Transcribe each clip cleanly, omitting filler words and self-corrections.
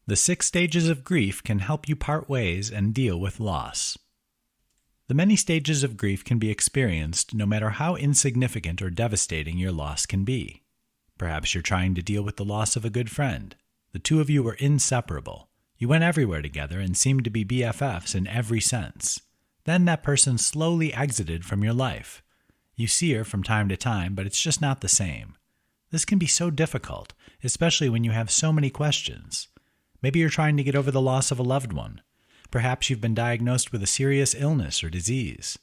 The 6 stages of grief can help you part ways and deal with loss. The many stages of grief can be experienced no matter how insignificant or devastating your loss can be. Perhaps you're trying to deal with the loss of a good friend. The two of you were inseparable. You went everywhere together and seemed to be BFFs in every sense. Then that person slowly exited from your life. You see her from time to time, but it's just not the same. This can be so difficult, especially when you have so many questions. Maybe you're trying to get over the loss of a loved one. Perhaps you've been diagnosed with a serious illness or disease.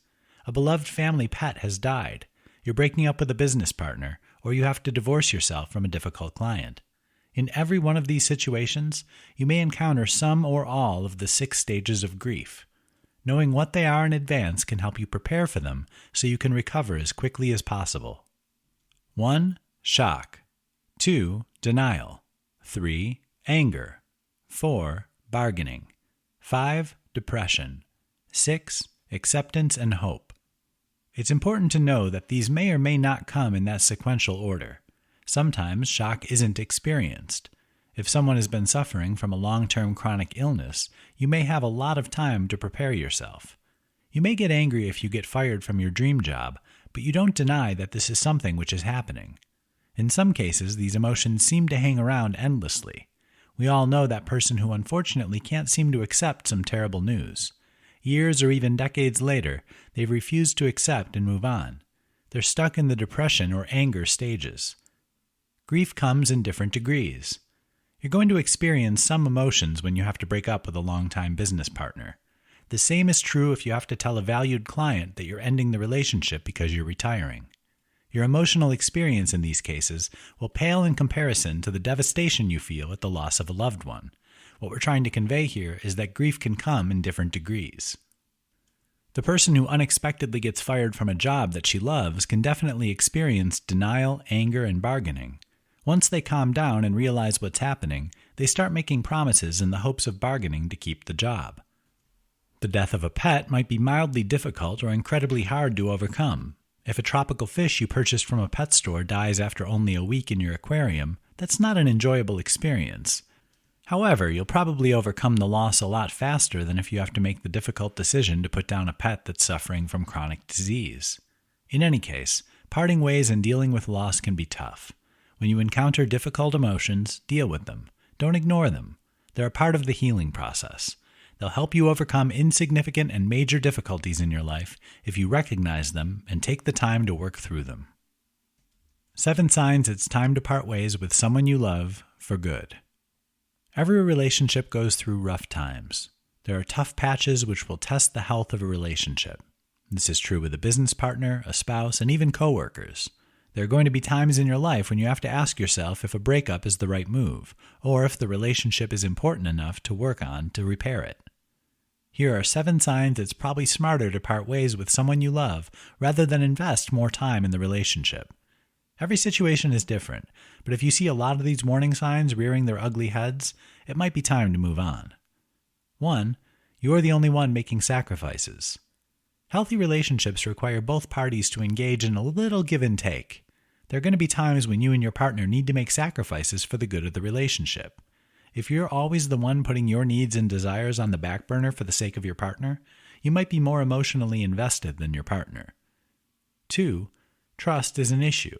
A beloved family pet has died. You're breaking up with a business partner, or you have to divorce yourself from a difficult client. In every one of these situations, you may encounter some or all of the 6 stages of grief. Knowing what they are in advance can help you prepare for them so you can recover as quickly as possible. 1. Shock. 2. Denial. 3. Anger. 4. Bargaining. 5. Depression. 6. Acceptance and hope. It's important to know that these may or may not come in that sequential order. Sometimes shock isn't experienced. If someone has been suffering from a long-term chronic illness, you may have a lot of time to prepare yourself. You may get angry if you get fired from your dream job, but you don't deny that this is something which is happening. In some cases, these emotions seem to hang around endlessly. We all know that person who unfortunately can't seem to accept some terrible news. Years or even decades later, they've refused to accept and move on. They're stuck in the depression or anger stages. Grief comes in different degrees. You're going to experience some emotions when you have to break up with a longtime business partner. The same is true if you have to tell a valued client that you're ending the relationship because you're retiring. Your emotional experience in these cases will pale in comparison to the devastation you feel at the loss of a loved one. What we're trying to convey here is that grief can come in different degrees. The person who unexpectedly gets fired from a job that she loves can definitely experience denial, anger, and bargaining. Once they calm down and realize what's happening, they start making promises in the hopes of bargaining to keep the job. The death of a pet might be mildly difficult or incredibly hard to overcome. If a tropical fish you purchased from a pet store dies after only a week in your aquarium, that's not an enjoyable experience. However, you'll probably overcome the loss a lot faster than if you have to make the difficult decision to put down a pet that's suffering from chronic disease. In any case, parting ways and dealing with loss can be tough. When you encounter difficult emotions, deal with them. Don't ignore them. They're a part of the healing process. They'll help you overcome insignificant and major difficulties in your life if you recognize them and take the time to work through them. 7 signs it's time to part ways with someone you love for good. Every relationship goes through rough times. There are tough patches which will test the health of a relationship. This is true with a business partner, a spouse, and even coworkers. There are going to be times in your life when you have to ask yourself if a breakup is the right move, or if the relationship is important enough to work on to repair it. Here are 7 signs it's probably smarter to part ways with someone you love rather than invest more time in the relationship. Every situation is different, but if you see a lot of these warning signs rearing their ugly heads, it might be time to move on. 1. You're the only one making sacrifices. Healthy relationships require both parties to engage in a little give and take. There are going to be times when you and your partner need to make sacrifices for the good of the relationship. If you're always the one putting your needs and desires on the back burner for the sake of your partner, you might be more emotionally invested than your partner. 2. Trust is an issue.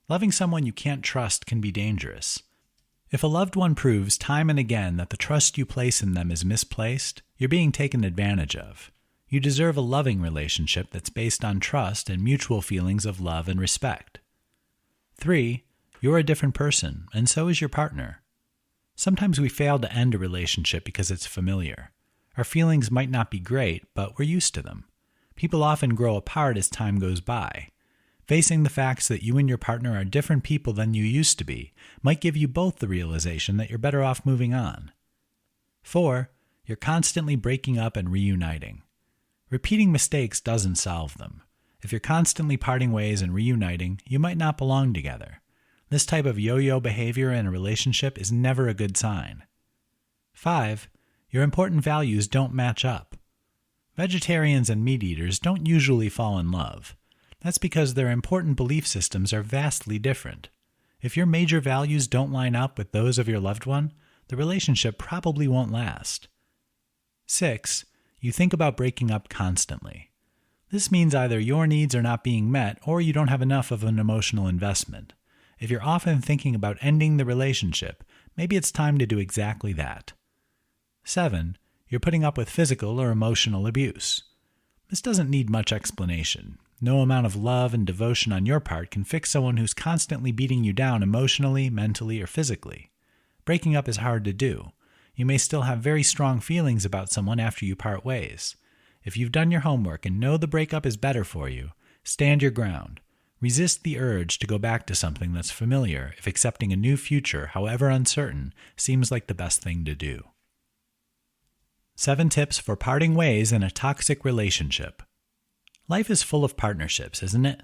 Loving someone you can't trust can be dangerous. If a loved one proves time and again that the trust you place in them is misplaced, you're being taken advantage of. You deserve a loving relationship that's based on trust and mutual feelings of love and respect. 3. You're a different person, and so is your partner. Sometimes we fail to end a relationship because it's familiar. Our feelings might not be great, but we're used to them. People often grow apart as time goes by. Facing the facts that you and your partner are different people than you used to be might give you both the realization that you're better off moving on. 4. You're constantly breaking up and reuniting. Repeating mistakes doesn't solve them. If you're constantly parting ways and reuniting, you might not belong together. This type of yo-yo behavior in a relationship is never a good sign. 5. Your important values don't match up. Vegetarians and meat eaters don't usually fall in love. That's because their important belief systems are vastly different. If your major values don't line up with those of your loved one, the relationship probably won't last. 6. You think about breaking up constantly. This means either your needs are not being met or you don't have enough of an emotional investment. If you're often thinking about ending the relationship, maybe it's time to do exactly that. 7. You're putting up with physical or emotional abuse. This doesn't need much explanation. No amount of love and devotion on your part can fix someone who's constantly beating you down emotionally, mentally, or physically. Breaking up is hard to do. You may still have very strong feelings about someone after you part ways. If you've done your homework and know the breakup is better for you, stand your ground. Resist the urge to go back to something that's familiar if accepting a new future, however uncertain, seems like the best thing to do. 7 tips for parting ways in a toxic relationship. Life is full of partnerships, isn't it?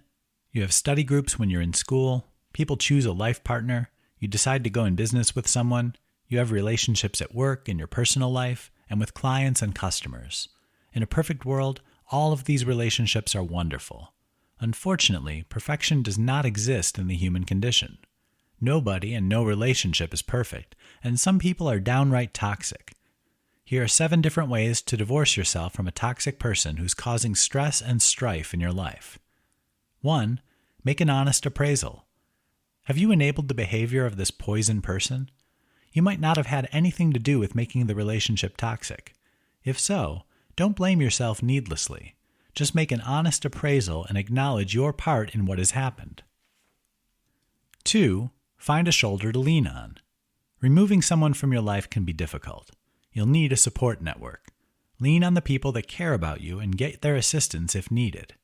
You have study groups when you're in school, people choose a life partner, you decide to go in business with someone, you have relationships at work, in your personal life, and with clients and customers. In a perfect world, all of these relationships are wonderful. Unfortunately, perfection does not exist in the human condition. Nobody and no relationship is perfect, and some people are downright toxic. Here are 7 different ways to divorce yourself from a toxic person who's causing stress and strife in your life. 1. Make an honest appraisal. Have you enabled the behavior of this poison person? You might not have had anything to do with making the relationship toxic. If so, don't blame yourself needlessly. Just make an honest appraisal and acknowledge your part in what has happened. 2. Find a shoulder to lean on. Removing someone from your life can be difficult. You'll need a support network. Lean on the people that care about you and get their assistance if needed.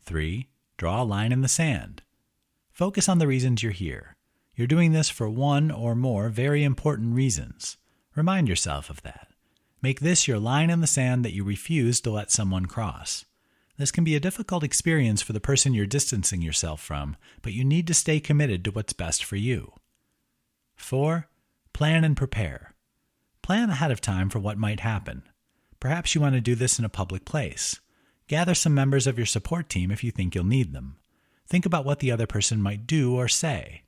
3. Draw a line in the sand. Focus on the reasons you're here. You're doing this for one or more very important reasons. Remind yourself of that. Make this your line in the sand that you refuse to let someone cross. This can be a difficult experience for the person you're distancing yourself from, but you need to stay committed to what's best for you. 4. Plan and prepare. Plan ahead of time for what might happen. Perhaps you want to do this in a public place. Gather some members of your support team if you think you'll need them. Think about what the other person might do or say.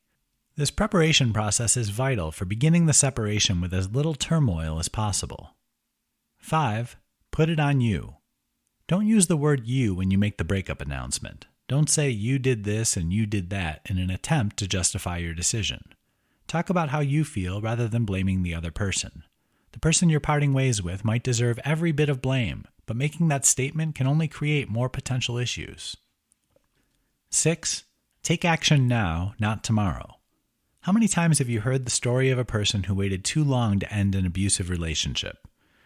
This preparation process is vital for beginning the separation with as little turmoil as possible. 5. Put it on you. Don't use the word you when you make the breakup announcement. Don't say you did this and you did that in an attempt to justify your decision. Talk about how you feel rather than blaming the other person. The person you're parting ways with might deserve every bit of blame, but making that statement can only create more potential issues. 6. Take action now, not tomorrow. How many times have you heard the story of a person who waited too long to end an abusive relationship?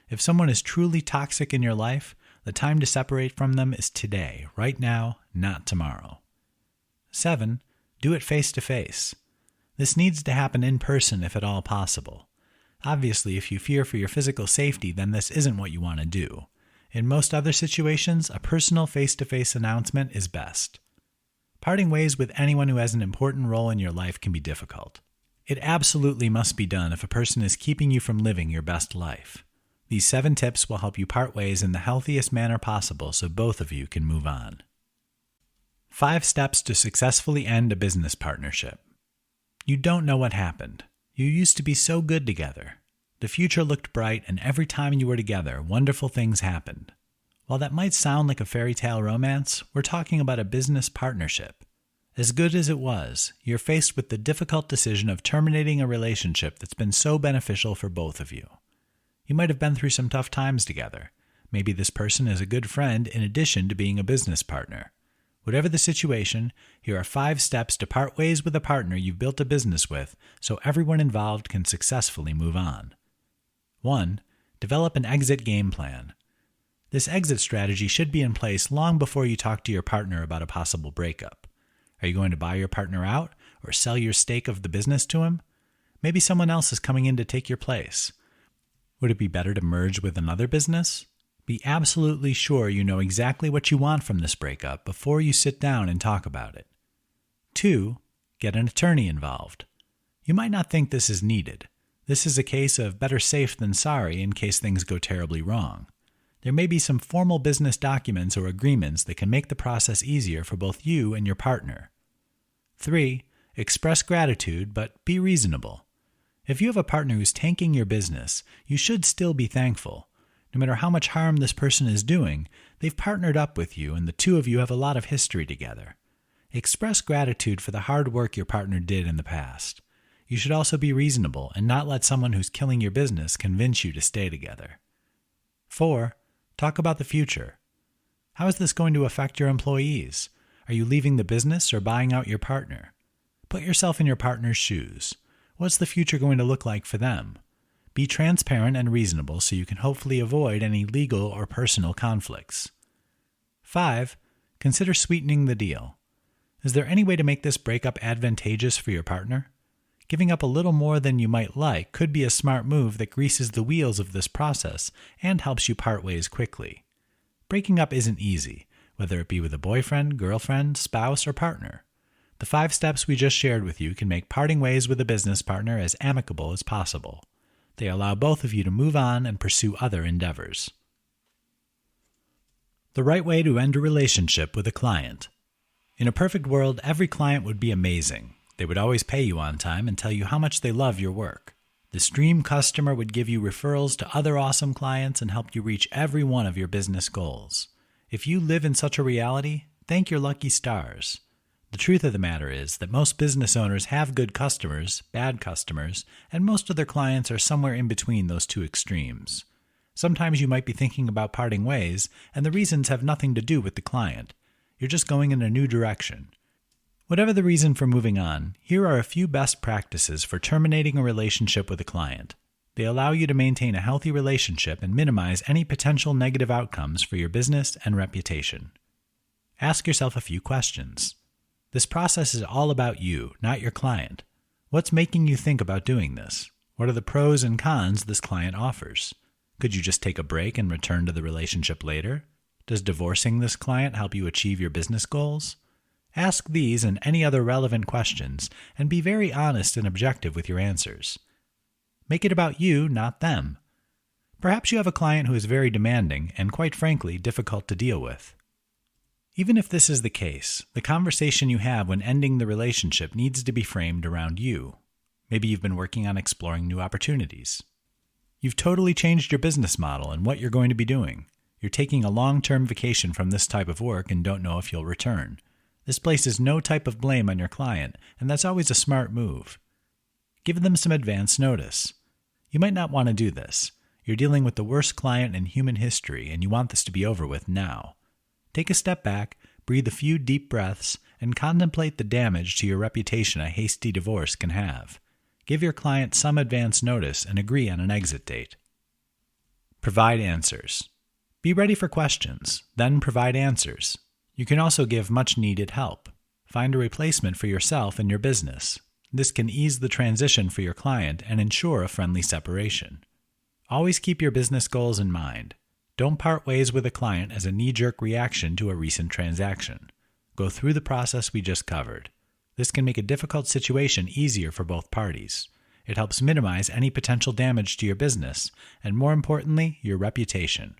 If someone is truly toxic in your life, the time to separate from them is today, right now, not tomorrow. 7. Do it face to face. This needs to happen in person if at all possible. Obviously, if you fear for your physical safety, then this isn't what you want to do. In most other situations, a personal face-to-face announcement is best. Parting ways with anyone who has an important role in your life can be difficult. It absolutely must be done if a person is keeping you from living your best life. These 7 tips will help you part ways in the healthiest manner possible so both of you can move on. 5 steps to successfully end a business partnership. You don't know what happened. You used to be so good together. The future looked bright, and every time you were together, wonderful things happened. While that might sound like a fairy tale romance, we're talking about a business partnership. As good as it was, you're faced with the difficult decision of terminating a relationship that's been so beneficial for both of you. You might have been through some tough times together. Maybe this person is a good friend in addition to being a business partner. Whatever the situation, here are 5 steps to part ways with a partner you've built a business with so everyone involved can successfully move on. 1. Develop an exit game plan. This exit strategy should be in place long before you talk to your partner about a possible breakup. Are you going to buy your partner out or sell your stake of the business to him? Maybe someone else is coming in to take your place. Would it be better to merge with another business? Be absolutely sure you know exactly what you want from this breakup before you sit down and talk about it. 2. Get an attorney involved. You might not think this is needed. This is a case of better safe than sorry in case things go terribly wrong. There may be some formal business documents or agreements that can make the process easier for both you and your partner. 3. Express gratitude, but be reasonable. If you have a partner who's tanking your business, you should still be thankful. No matter how much harm this person is doing, they've partnered up with you and the two of you have a lot of history together. Express gratitude for the hard work your partner did in the past. You should also be reasonable and not let someone who's killing your business convince you to stay together. 4. Talk about the future. How is this going to affect your employees? Are you leaving the business or buying out your partner? Put yourself in your partner's shoes. What's the future going to look like for them? Be transparent and reasonable so you can hopefully avoid any legal or personal conflicts. 5. Consider sweetening the deal. Is there any way to make this breakup advantageous for your partner? Giving up a little more than you might like could be a smart move that greases the wheels of this process and helps you part ways quickly. Breaking up isn't easy, whether it be with a boyfriend, girlfriend, spouse, or partner. The 5 steps we just shared with you can make parting ways with a business partner as amicable as possible. They allow both of you to move on and pursue other endeavors. The right way to end a relationship with a client. In a perfect world, every client would be amazing. They would always pay you on time and tell you how much they love your work. This dream customer would give you referrals to other awesome clients and help you reach every one of your business goals. If you live in such a reality, thank your lucky stars. The truth of the matter is that most business owners have good customers, bad customers, and most of their clients are somewhere in between those two extremes. Sometimes you might be thinking about parting ways, and the reasons have nothing to do with the client. You're just going in a new direction. Whatever the reason for moving on, here are a few best practices for terminating a relationship with a client. They allow you to maintain a healthy relationship and minimize any potential negative outcomes for your business and reputation. Ask yourself a few questions. This process is all about you, not your client. What's making you think about doing this? What are the pros and cons this client offers? Could you just take a break and return to the relationship later? Does divorcing this client help you achieve your business goals? Ask these and any other relevant questions, and be very honest and objective with your answers. Make it about you, not them. Perhaps you have a client who is very demanding and, quite frankly, difficult to deal with. Even if this is the case, the conversation you have when ending the relationship needs to be framed around you. Maybe you've been working on exploring new opportunities. You've totally changed your business model and what you're going to be doing. You're taking a long-term vacation from this type of work and don't know if you'll return. This places no type of blame on your client, and that's always a smart move. Give them some advance notice. You might not want to do this. You're dealing with the worst client in human history, and you want this to be over with now. Take a step back, breathe a few deep breaths, and contemplate the damage to your reputation a hasty divorce can have. Give your client some advance notice and agree on an exit date. Provide answers. Be ready for questions, then provide answers. You can also give much-needed help. Find a replacement for yourself and your business. This can ease the transition for your client and ensure a friendly separation. Always keep your business goals in mind. Don't part ways with a client as a knee-jerk reaction to a recent transaction. Go through the process we just covered. This can make a difficult situation easier for both parties. It helps minimize any potential damage to your business, and more importantly, your reputation.